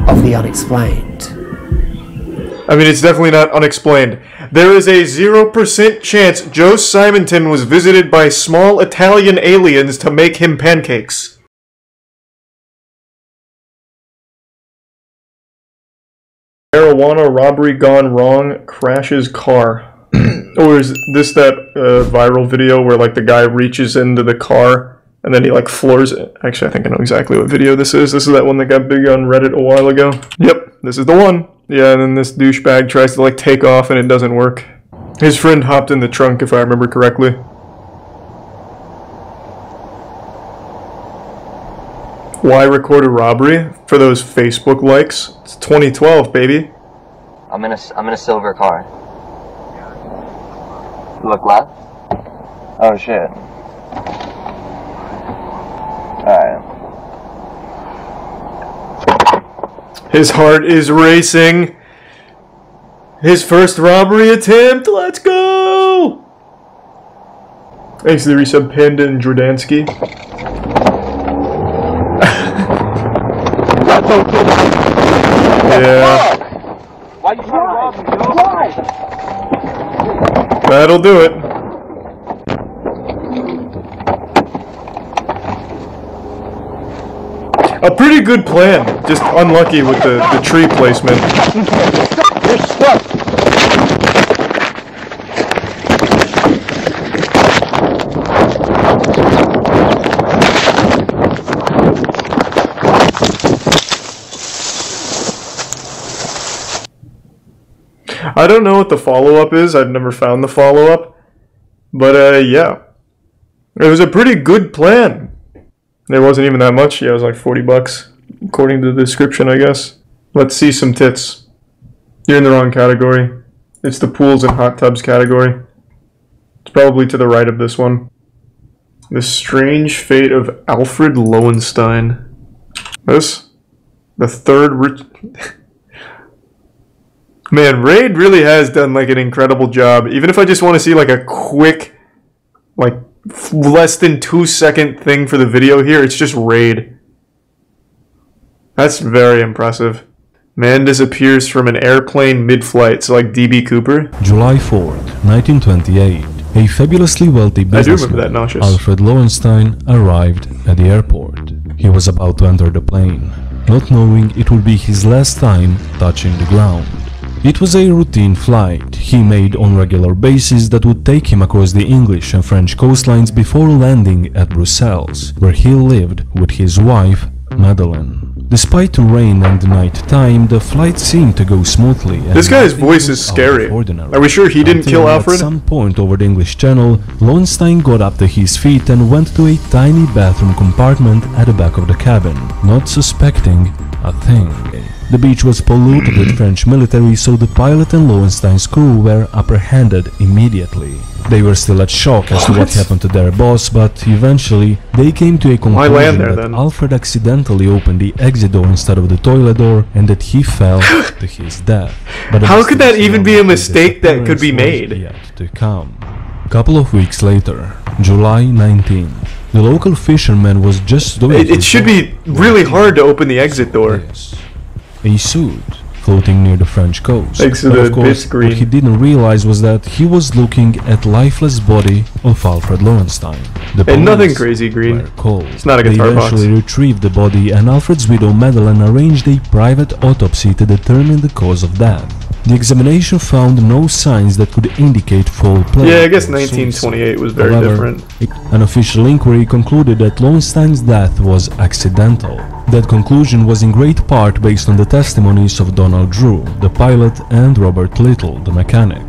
of the unexplained. I mean, it's definitely not unexplained. There is a 0% chance Joe Simonton was visited by small Italian aliens to make him pancakes. Marijuana robbery gone wrong, crashes car. Or is this that viral video where like the guy reaches into the car and then he like floors it? Actually, I think I know exactly what video this is. This is that one that got big on Reddit a while ago. Yep, this is the one. Yeah, and then this douchebag tries to like take off and it doesn't work. His friend hopped in the trunk, if I remember correctly. Why record a robbery? For those Facebook likes. It's 2012, baby. I'm in a silver car. Look left. Oh shit. Alright. His heart is racing. His first robbery attempt. Let's go! Thanks to the resub Panda and Jordansky. Yeah. Why you trying to rob me, yo? Why? That'll do it. A pretty good plan. Just unlucky with the tree placement. You're stuck. I don't know what the follow-up is. I've never found the follow-up. But, yeah. It was a pretty good plan. There wasn't even that much. Yeah, it was like 40 bucks, according to the description, I guess. Let's see some tits. You're in the wrong category. It's the pools and hot tubs category. It's probably to the right of this one. The Strange Fate of Alfred Loewenstein. This? The third... Man, Raid really has done like an incredible job. Even if I just want to see like a quick, like less than 2-second thing for the video here, it's just Raid. That's very impressive. Man disappears from an airplane mid-flight, so like DB Cooper. July 4th, 1928. A fabulously wealthy businessman, Alfred Loewenstein, arrived at the airport. He was about to enter the plane, not knowing it would be his last time touching the ground. It was a routine flight he made on regular basis that would take him across the English and French coastlines before landing at Brussels, where he lived with his wife, Madeleine. Despite the rain and night time, the flight seemed to go smoothly. This guy's voice is scary. Are we sure he didn't kill Alfred? At some point over the English Channel, Loewenstein got up to his feet and went to a tiny bathroom compartment at the back of the cabin, not suspecting a thing. The beach was polluted with French military, so the pilot and Loewenstein's crew were apprehended immediately. They were still at shock as to what happened to their boss, but eventually they came to a conclusion that Alfred accidentally opened the exit door instead of the toilet door and that he fell to his death. But how could that even be a mistake that could be made? Yet to come. A couple of weeks later, July 19th, the local fisherman was just doing it should be really hard to open the exit door. A suit floating near the French coast. Thanks to the bit screen. What he didn't realize was that he was looking at lifeless body of Alfred Loewenstein. And nothing crazy green. It's not a guitar box. They eventually retrieved the body, and Alfred's widow Madeleine arranged a private autopsy to determine the cause of death. The examination found no signs that could indicate foul play. Yeah, I guess 1928 was very different. An official inquiry concluded that Loewenstein's death was accidental. That conclusion was in great part based on the testimonies of Donald Drew, the pilot, and Robert Little, the mechanic.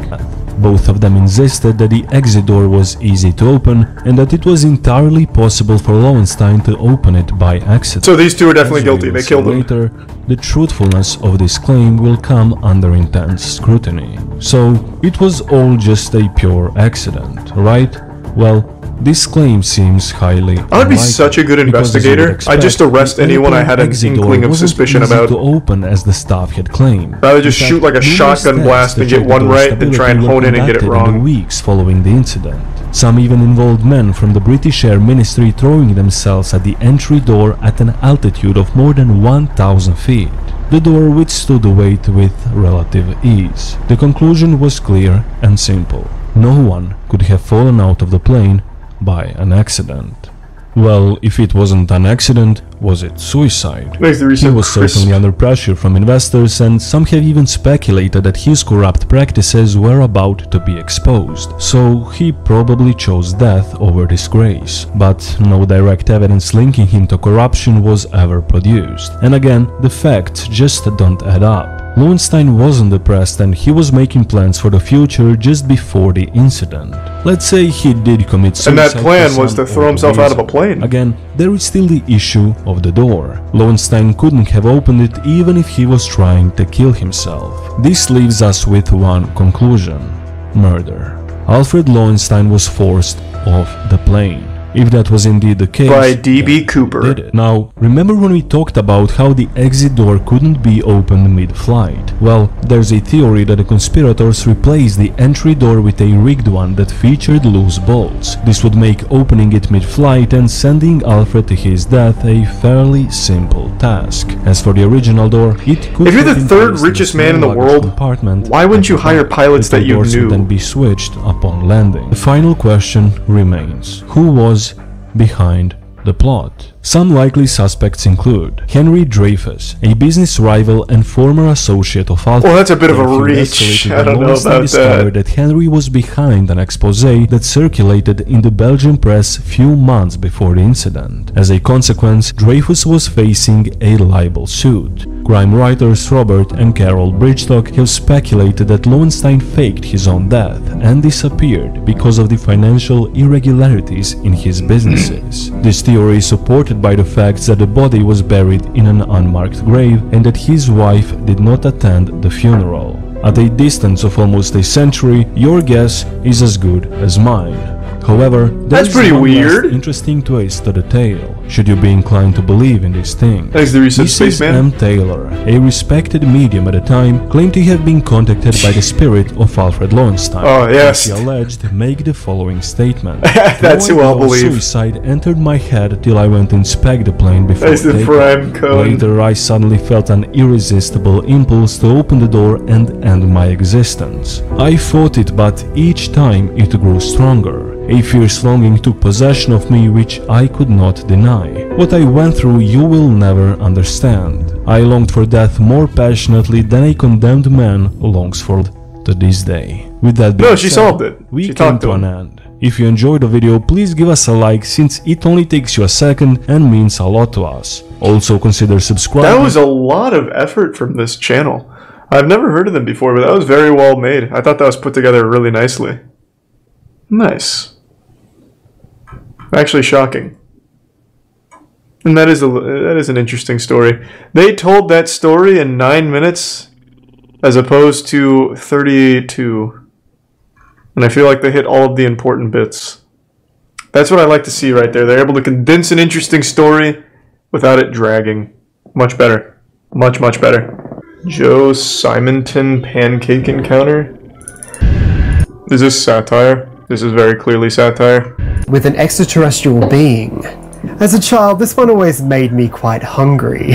Both of them insisted that the exit door was easy to open and that it was entirely possible for Loewenstein to open it by accident. So these two are definitely guilty, they killed him. Later, the truthfulness of this claim will come under intense scrutiny. So, it was all just a pure accident, right? Well, this claim seems highly I would be such a good investigator. I'd just arrest anyone I had an inkling of suspicion about. To open as the staff had claimed. Rather just shoot like a shotgun blast and get one right than try and hone in and get it wrong. In the weeks following the incident, some even involved men from the British Air Ministry throwing themselves at the entry door at an altitude of more than 1,000 feet. the door withstood the weight with relative ease. The conclusion was clear and simple. No one could have fallen out of the plane by an accident. Well, if it wasn't an accident, was it suicide? He was certainly under pressure from investors, and some have even speculated that his corrupt practices were about to be exposed. So he probably chose death over disgrace. But no direct evidence linking him to corruption was ever produced. And again, the facts just don't add up. Loewenstein wasn't depressed, and he was making plans for the future just before the incident. Let's say he did commit suicide. And that plan was to throw himself out of a plane. Again, there is still the issue of the door. Loewenstein couldn't have opened it even if he was trying to kill himself. This leaves us with one conclusion: murder. Alfred Loewenstein was forced off the plane. If that was indeed the case, by D.B. Cooper. Did it. Now, remember when we talked about how the exit door couldn't be opened mid-flight? Well, there's a theory that the conspirators replaced the entry door with a rigged one that featured loose bolts. This would make opening it mid-flight and sending Alfred to his death a fairly simple task. As for the original door, it could If you're the third richest man in the world, why wouldn't you hire pilots that you knew? Would then be switched upon landing. The final question remains: who was behind the plot? Some likely suspects include Henry Dreyfus, a business rival and former associate of Alfred. Well, that's a bit of a reach. I don't know about discovered that Henry was behind an exposé that circulated in the Belgian press few months before the incident. As a consequence, Dreyfus was facing a libel suit. Crime writers Robert and Carol Bridgestock have speculated that Loewenstein faked his own death and disappeared because of the financial irregularities in his businesses. This theory is supported by the facts that the body was buried in an unmarked grave and that his wife did not attend the funeral. At a distance of almost a century, your guess is as good as mine. However, that's pretty weird. Interesting twist to the tale, should you be inclined to believe in this thing. Thanks to Research Spaceman. M. Taylor, a respected medium at the time, claimed to have been contacted by the spirit of Alfred Loewenstein. Oh, yes. He alleged make the following statement. That's who I'll believe. Suicide entered my head till I went to inspect the plane before That's the prime code. Later, I suddenly felt an irresistible impulse to open the door and end my existence. I fought it, but each time it grew stronger. A fierce longing took possession of me which I could not deny. What I went through you will never understand. I longed for death more passionately than a condemned man longs for to this day. With that being she said, solved it. We came to an end. If you enjoyed the video, please give us a like since it only takes you a second and means a lot to us. Also consider subscribing. That was a lot of effort from this channel. I've never heard of them before, but that was very well made. I thought that was put together really nicely. Nice. Actually shocking. And that is an interesting story. They told that story in 9 minutes as opposed to 32. And I feel like they hit all of the important bits. That's what I like to see right there. They're able to condense an interesting story without it dragging. Much better. Much, much better. Joe Simonton pancake encounter? Is this satire? This is very clearly satire. With an extraterrestrial being. As a child, this one always made me quite hungry.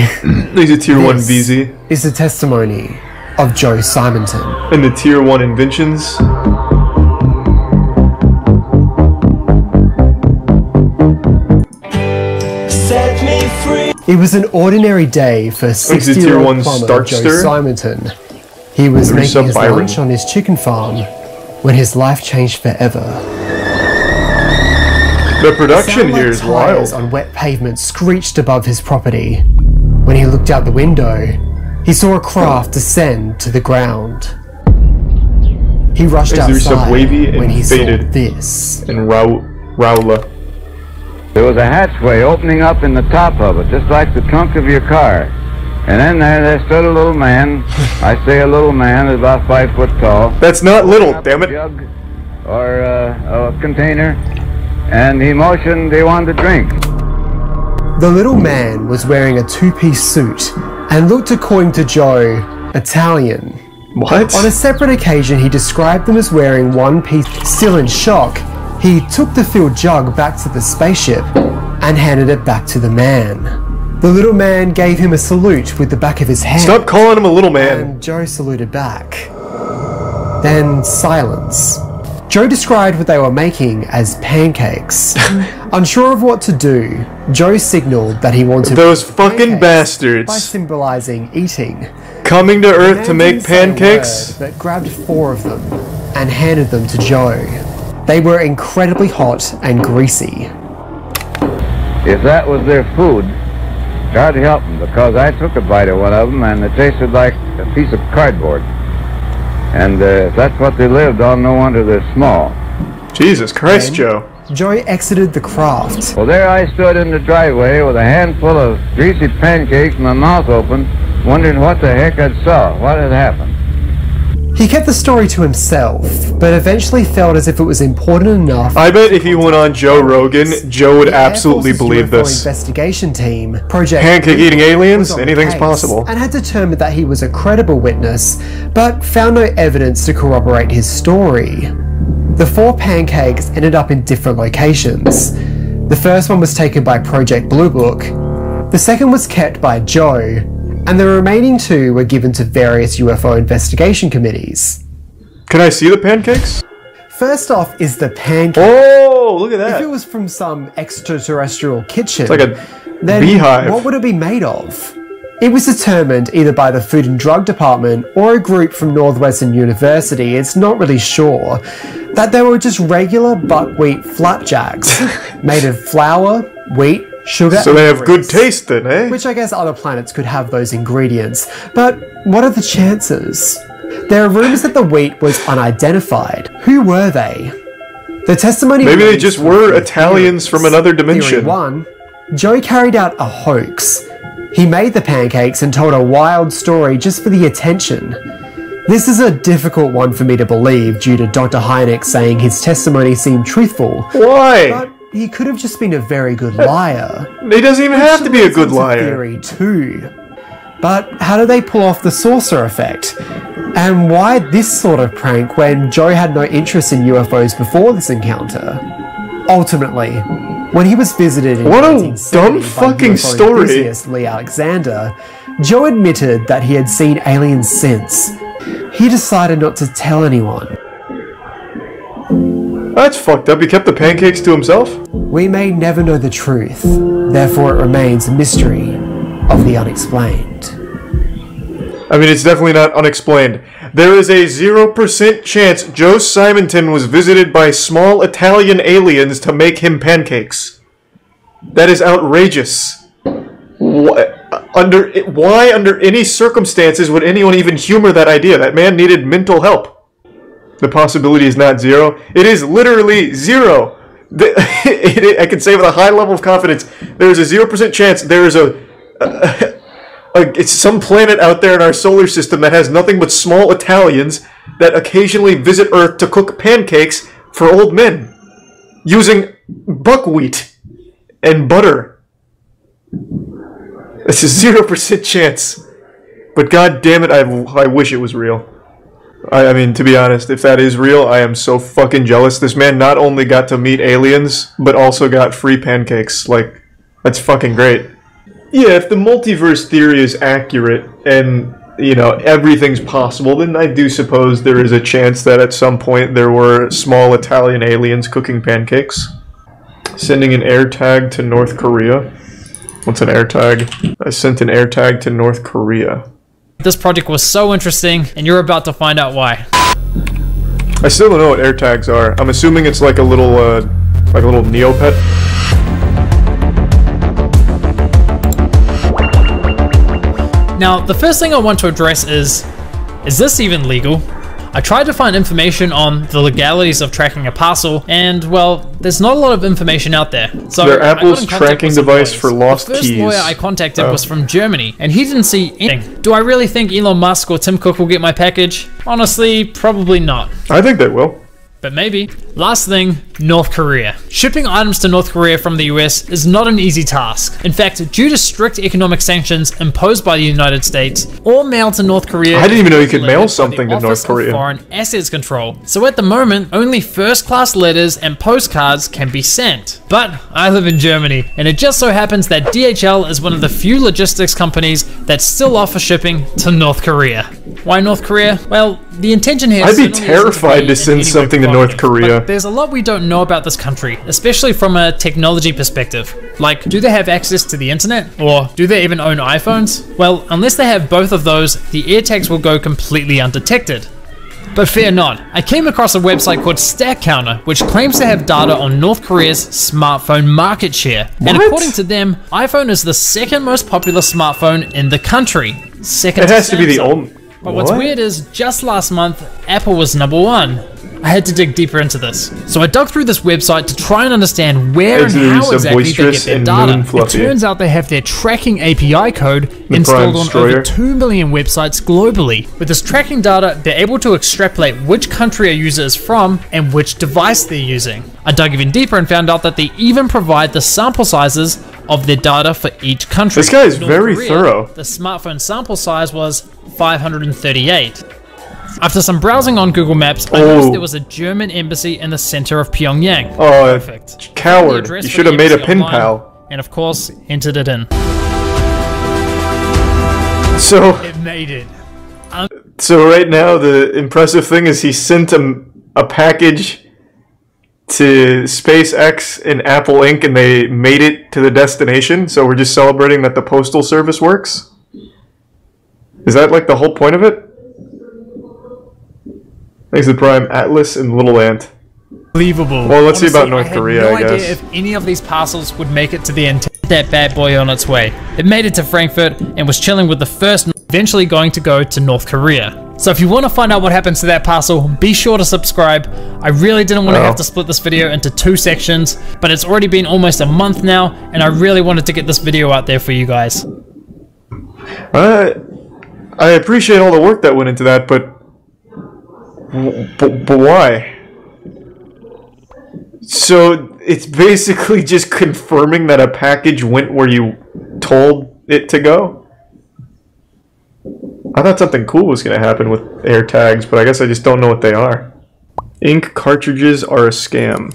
He's a tier 1 VZ. Is the testimony of Joe Simonton. And the tier 1 inventions. Set me free. It was an ordinary day for 60-year-old plumber Joe Simonton. He was making his lunch on his chicken farm when his life changed forever. The production here is wild. On wet pavement screeched above his property. When he looked out the window, he saw a craft descend to the ground. He rushed outside when he saw this. And Raula. There was a hatchway opening up in the top of it, just like the trunk of your car. And then there stood a little man. I say a little man, about 5 foot tall. That's not little, damn it. A jug or a container. And he motioned he wanted to drink. The little man was wearing a 2-piece suit and looked, according to Joe, Italian. What? On a separate occasion, he described them as wearing 1-piece. Still in shock, he took the filled jug back to the spaceship and handed it back to the man. The little man gave him a salute with the back of his hand. Stop calling him a little man. And Joe saluted back. Then silence. Joe described what they were making as pancakes. Unsure of what to do, Joe signaled that he wanted those fucking bastards by symbolizing eating. Coming to Earth to make pancakes? But grabbed 4 of them and handed them to Joe. They were incredibly hot and greasy. If that was their food, God help them, because I took a bite of one of them and it tasted like a piece of cardboard. And if that's what they lived on, no wonder they're small. Jesus Christ, Joe. Joe exited the craft. Well, there I stood in the driveway with a handful of greasy pancakes and my mouth open, wondering what the heck I'd saw, what had happened. He kept the story to himself, but eventually felt as if it was important enough. I bet if he went on Joe Rogan, Joe would absolutely believe this. Investigation team, Project Pancake-eating aliens? Anything's possible. And had determined that he was a credible witness, but found no evidence to corroborate his story. The 4 pancakes ended up in different locations. The first one was taken by Project Blue Book, the second was kept by Joe, and the remaining 2 were given to various UFO investigation committees. Can I see the pancakes? First off is the pancake. Oh, look at that. If it was from some extraterrestrial kitchen, it's like a then beehive. What would it be made of? It was determined either by the Food and Drug Department or a group from Northwestern University, it's not really sure, that they were just regular buckwheat flapjacks made of flour, wheat, sugar, so they have good taste then, eh? Which I guess other planets could have those ingredients. But what are the chances? There are rumors that the wheat was unidentified. Who were they? The testimony... Maybe they just were Italians from another dimension. Theory 1. Joe carried out a hoax. He made the pancakes and told a wild story just for the attention. This is a difficult one for me to believe due to Dr. Hynek saying his testimony seemed truthful. Why? But he could have just been a very good liar. He doesn't even have to be a good liar. Theory 2. But how do they pull off the saucer effect? And why this sort of prank when Joe had no interest in UFOs before this encounter? Ultimately, when he was visited in what a 1970 dumb fucking by UFO story. enthusiast Lee Alexander, Joe admitted that he had seen aliens since. He decided not to tell anyone. That's fucked up. He kept the pancakes to himself? We may never know the truth, therefore it remains a mystery of the unexplained. I mean, it's definitely not unexplained. There is a 0% chance Joe Simonton was visited by small Italian aliens to make him pancakes. That is outrageous. Why under any circumstances would anyone even humor that idea? That man needed mental help. The possibility is not 0. It is literally 0. I can say with a high level of confidence, there is a 0% chance there is it's some planet out there in our solar system that has nothing but small Italians that occasionally visit Earth to cook pancakes for old men using buckwheat and butter. It's a 0% chance. But god damn it, I wish it was real. I mean, to be honest, if that is real, I am so fucking jealous. This man not only got to meet aliens, but also got free pancakes. Like, that's fucking great. Yeah, if the multiverse theory is accurate and, you know, everything's possible, then I do suppose there is a chance that at some point there were small Italian aliens cooking pancakes. Sending an air tag to North Korea. What's an air tag? I sent an air tag to North Korea. This project was so interesting, and you're about to find out why. I still don't know what air tags are. I'm assuming it's like a little Neopet. Now, the first thing I want to address is this even legal? I tried to find information on the legalities of tracking a parcel, and, well, there's not a lot of information out there. So they're Apple's tracking device for lost keys. The first lawyer I contacted was from Germany, and he didn't see anything. Do I really think Elon Musk or Tim Cook will get my package? Honestly, probably not. I think they will. But maybe. Last thing, North Korea. Shipping items to North Korea from the US is not an easy task. In fact, due to strict economic sanctions imposed by the United States, all mail to North Korea... I didn't even know you could mail something to North Korea. Foreign Assets Control. So at the moment, only first-class letters and postcards can be sent. But I live in Germany, and it just so happens that DHL is one of the few logistics companies that still offer shipping to North Korea. Why North Korea? Well, the intention here is... I'd be terrified to send something to North Korea. But there's a lot we don't know about this country, especially from a technology perspective. Like, do they have access to the internet? Or do they even own iPhones? Well, unless they have both of those, the AirTags will go completely undetected. But fear not, I came across a website called Stack Counter, which claims to have data on North Korea's smartphone market share. What? And according to them, iPhone is the second most popular smartphone in the country. Second it has to be the only... But what's weird is, just last month, Apple was #1. I had to dig deeper into this. So I dug through this website to try and understand where and how exactly they get their data. It turns out they have their tracking API code installed on over 2 million websites globally. With this tracking data, they're able to extrapolate which country a user is from and which device they're using. I dug even deeper and found out that they even provide the sample sizes of their data for each country. This guy is very thorough. The smartphone sample size was 538. After some browsing on Google Maps, I noticed there was a German embassy in the center of Pyongyang. Oh, perfect. Coward. You should have made a pen pal. And of course, entered it in. So... It made it. So right now, the impressive thing is he sent a package to SpaceX and Apple Inc. and they made it to the destination. So we're just celebrating that the postal service works? Is that like the whole point of it? Thanks to Prime, Atlas, and Little Ant. Unbelievable. Well, let's see about North Korea, I guess. I had no idea if any of these parcels would make it to the end. That bad boy on its way. It made it to Frankfurt and was chilling with the first, eventually going to go to North Korea. So if you want to find out what happens to that parcel, be sure to subscribe. I really didn't want to have to split this video into 2 sections, but it's already been almost a month now, and I really wanted to get this video out there for you guys. I appreciate all the work that went into that, but why? So it's basically just confirming that a package went where you told it to go? I thought something cool was going to happen with AirTags, but I guess I just don't know what they are. Ink cartridges are a scam.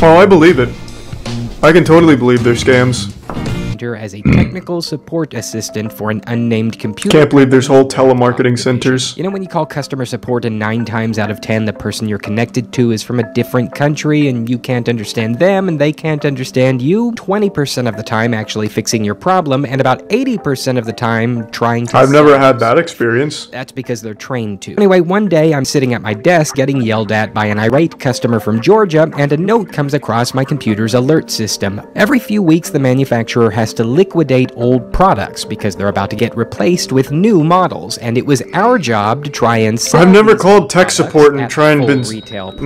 Oh, I believe it. I can totally believe they're scams. As a technical support assistant for an unnamed computer. Can't believe there's whole telemarketing centers. You know when you call customer support and 9 times out of 10 the person you're connected to is from a different country and you can't understand them and they can't understand you? 20% of the time actually fixing your problem and about 80% of the time trying to... I've never had that experience. That's because they're trained to. Anyway, one day I'm sitting at my desk getting yelled at by an irate customer from Georgia and a note comes across my computer's alert system. Every few weeks the manufacturer has to liquidate old products because they're about to get replaced with new models, and it was our job to try and sell. I've never called tech support and tried and been.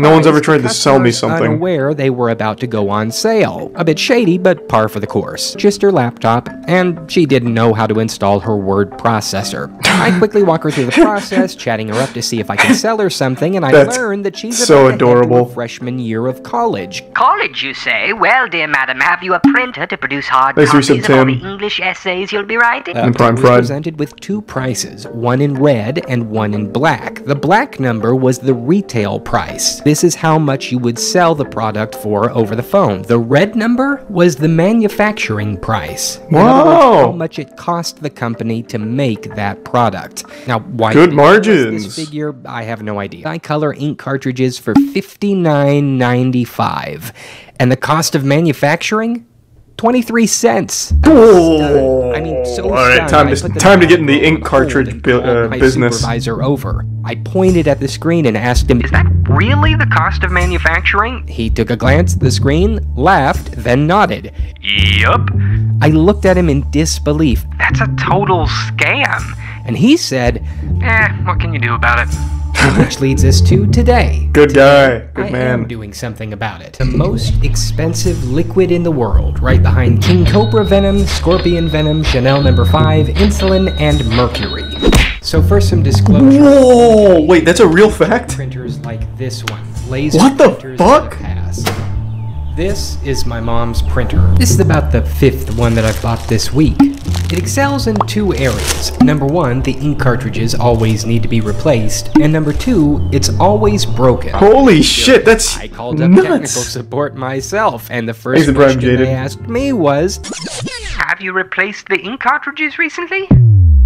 No one's ever tried to sell me something. Unaware they were about to go on sale. A bit shady, but par for the course. Just her laptop, and she didn't know how to install her word processor. I quickly walk her through the process, chatting her up to see if I can sell her something, and I learned that she's so adorable. Freshman year of college. College, you say? Well, dear madam, have you a printer to produce hard copies of all the English essays you'll be writing? Prime was presented with 2 prices, one in red and one in black. The black number was the retail price. This is how much you would sell the product for over the phone. The red number was the manufacturing price. Wow! In other words, how much it cost the company to make that product. Now, why good margins? This figure, I have no idea. I color ink cartridges for $59.95, and the cost of manufacturing, 23 cents. Oh, I mean, so all right, time to get in the ink cartridge business. Supervisor over. I pointed at the screen and asked him, "Is that really the cost of manufacturing?" He took a glance at the screen, laughed, then nodded. Yup. I looked at him in disbelief. That's a total scam. And he said, what can you do about it? Which leads us to today. Good guy. Good man. I am doing something about it. The most expensive liquid in the world, right behind King Cobra venom, Scorpion venom, Chanel No. 5, insulin, and mercury. So first some disclosure. Whoa! Wait, that's a real fact? Printer this one. Laser what the fuck? This is my mom's printer. This is about the 5th one that I've bought this week. It excels in 2 areas. Number 1, the ink cartridges always need to be replaced, and number 2, it's always broken. Holy shit, that's I called up nuts. technical support myself, and the first question they asked me was, have you replaced the ink cartridges recently?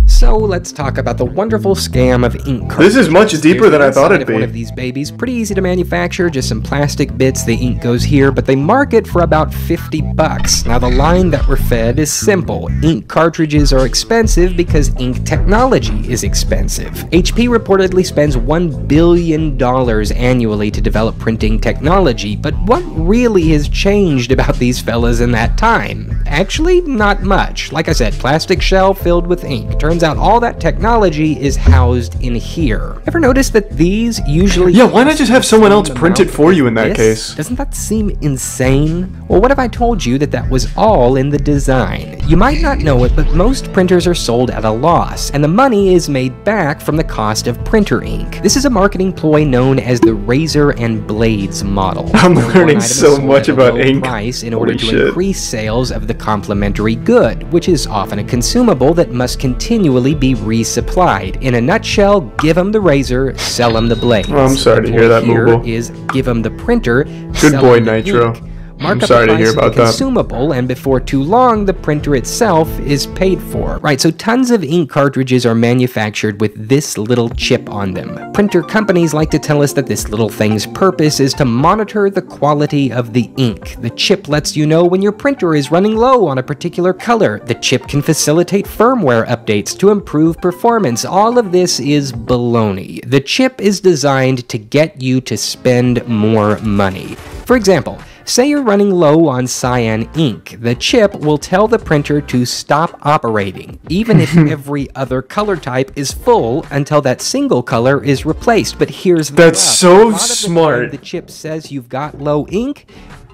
So let's talk about the wonderful scam of ink cartridges. This is much deeper than I thought it'd be. One of these babies, pretty easy to manufacture, just some plastic bits, the ink goes here, but they mark it for about 50 bucks. Now the line that we're fed is simple. Ink cartridges are expensive because ink technology is expensive. HP reportedly spends $1 billion annually to develop printing technology, but what really has changed about these fellas in that time? Actually, not much. Like I said, plastic shell filled with ink. Turns out all that technology is housed in here. Ever notice that these usually... Yeah, why not just have someone else print it for you in that case? Doesn't that seem insane? Well, what if I told you that that was all in the design? You might not know it, but most printers are sold at a loss, and the money is made back from the cost of printer ink. This is a marketing ploy known as the razor and blades model. I'm learning so much about ink. Price in order to increase sales of the complementary good, which is often a consumable that must continually be resupplied. In a nutshell, give them the razor, sell them the blades. Oh, I'm sorry to hear that, Moogle. Is give them the printer, good boy, Nitro. I'm sorry to hear about that. Consumable, and before too long, the printer itself is paid for. Right, so tons of ink cartridges are manufactured with this little chip on them. Printer companies like to tell us that this little thing's purpose is to monitor the quality of the ink. The chip lets you know when your printer is running low on a particular color. The chip can facilitate firmware updates to improve performance. All of this is baloney. The chip is designed to get you to spend more money. For example, say you're running low on cyan ink. The chip will tell the printer to stop operating, even if every other color type is full until that single color is replaced. But here's the That's so smart. The chip says you've got low ink.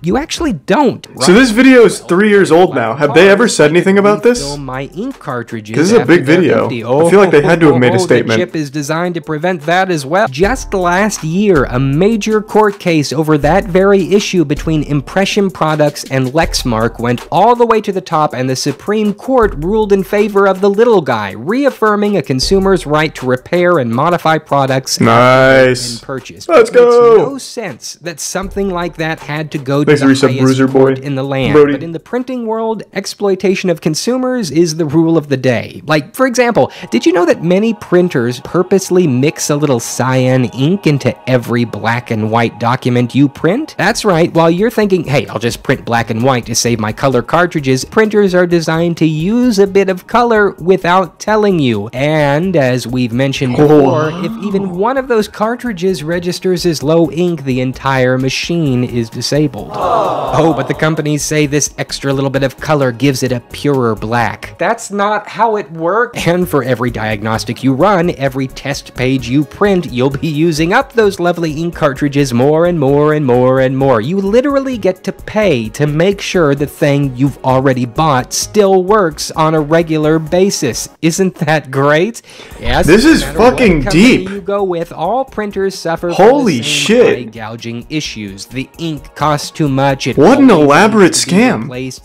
You actually don't. Right? So this video is 3 years old now. Have they ever said anything about this? My ink cartridges. This is a big video. I feel like they had to have made a statement. The chip is designed to prevent that as well. Just last year, a major court case over that very issue between Impression Products and Lexmark went all the way to the top, and the Supreme Court ruled in favor of the little guy, reaffirming a consumer's right to repair and modify products nice. Purchase. Let's go. It makes no sense that something like that had to go to the highest bruiser boy in the land. Brody. But in the printing world, exploitation of consumers is the rule of the day. Like, for example, did you know that many printers purposely mix a little cyan ink into every black and white document you print? That's right, while you're thinking, hey, I'll just print black and white to save my color cartridges, printers are designed to use a bit of color without telling you. And as we've mentioned before, if even one of those cartridges registers as low ink, the entire machine is disabled. Oh, but the companies say this extra little bit of color gives it a purer black. That's not how it works. And for every diagnostic you run, every test page you print, you'll be using up those lovely ink cartridges more and more and more and more. You literally get to pay to make sure the thing you've already bought still works on a regular basis. Isn't that great? Yes. This is fucking deep. You go with, all printers suffer Holy from the same shit. eye gouging issues. The ink costs too much. What an elaborate scam.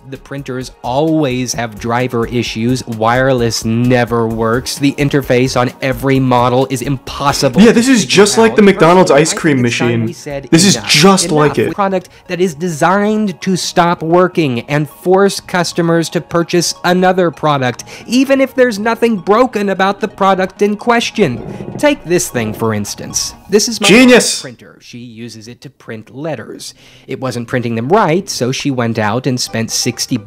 The printers always have driver issues. Wireless never works. The interface on every model is impossible. Yeah, this is just like the McDonald's ice cream machine. This is just like it. Product that is designed to stop working and force customers to purchase another product, even if there's nothing broken about the product in question. Take this thing, for instance. This is my genius printer. She uses it to print letters. It wasn't printing them right, so she went out and spent $60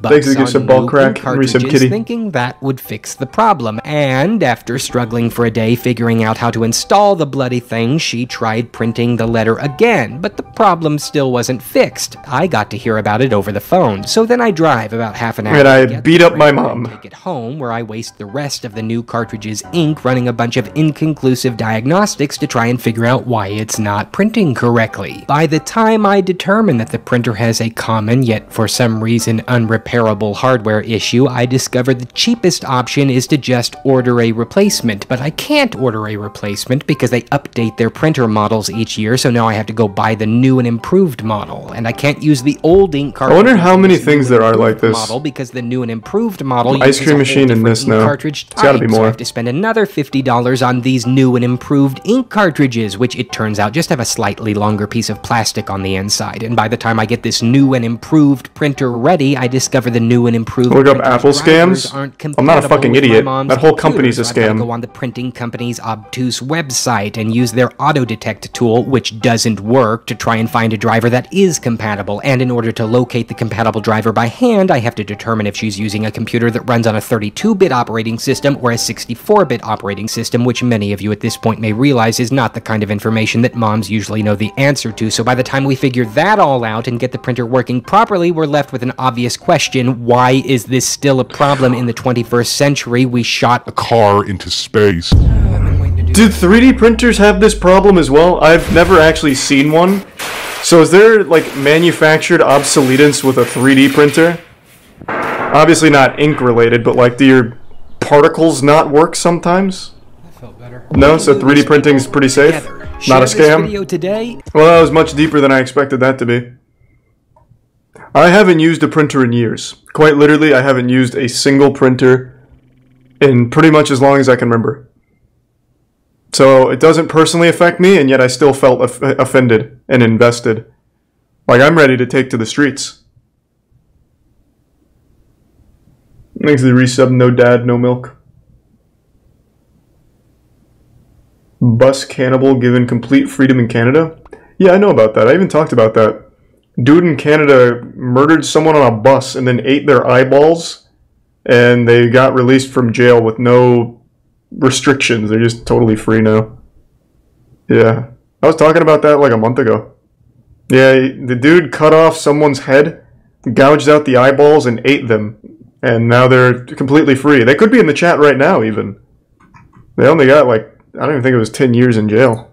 on new ink cartridges, thinking that would fix the problem. And after struggling for a day figuring out how to install the bloody thing, she tried printing the letter again, but the problem still wasn't fixed. I got to hear about it over the phone, so then I drive about half an hour. And I beat up my mom. Take it home, where I waste the rest of the new cartridge's ink running a bunch of inconclusive diagnostics to try and figure out out why it's not printing correctly. By the time I determine that the printer has a common, yet for some reason unrepairable hardware issue, I discover the cheapest option is to just order a replacement. But I can't order a replacement because they update their printer models each year, so now I have to go buy the new and improved model. And I can't use the old ink cartridge. I wonder how many things there are like this. Model because the new and improved model ice cream machine in this now. Cartridge it's gotta be more. So I have to spend another $50 on these new and improved ink cartridges, which it turns out just have a slightly longer piece of plastic on the inside. And by the time I get this new and improved printer ready, I discover the new and improved look up Apple scams. I'm not a fucking idiot. That whole company's a scam. I go on the printing company's obtuse website and use their auto detect tool, which doesn't work, to try and find a driver that is compatible. And in order to locate the compatible driver by hand, I have to determine if she's using a computer that runs on a 32-bit operating system or a 64-bit operating system, which many of you at this point may realize is not the kind of information that moms usually know the answer to. So by the time we figure that all out and get the printer working properly, we're left with an obvious question: why is this still a problem in the 21st century? We shot a car into space. Did 3D printers have this problem as well? I've never actually seen one. So is there, like, manufactured obsolescence with a 3D printer? Obviously not ink related, but, like, do your particles not work sometimes? That felt better. No, so 3D printing's pretty safe? Not a scam? Well, that was much deeper than I expected that to be. I haven't used a printer in years. Quite literally, I haven't used a single printer in pretty much as long as I can remember. So it doesn't personally affect me, and yet I still felt offended and invested. Like, I'm ready to take to the streets. Thanks to the resub, no dad, no milk. Bus cannibal given complete freedom in Canada? Yeah, I know about that. I even talked about that. Dude in Canada murdered someone on a bus and then ate their eyeballs, and they got released from jail with no restrictions. They're just totally free now. Yeah. I was talking about that like a month ago. Yeah, the dude cut off someone's head, gouged out the eyeballs, and ate them. And now they're completely free. They could be in the chat right now, even. They only got, like, I don't even think it was 10 years in jail.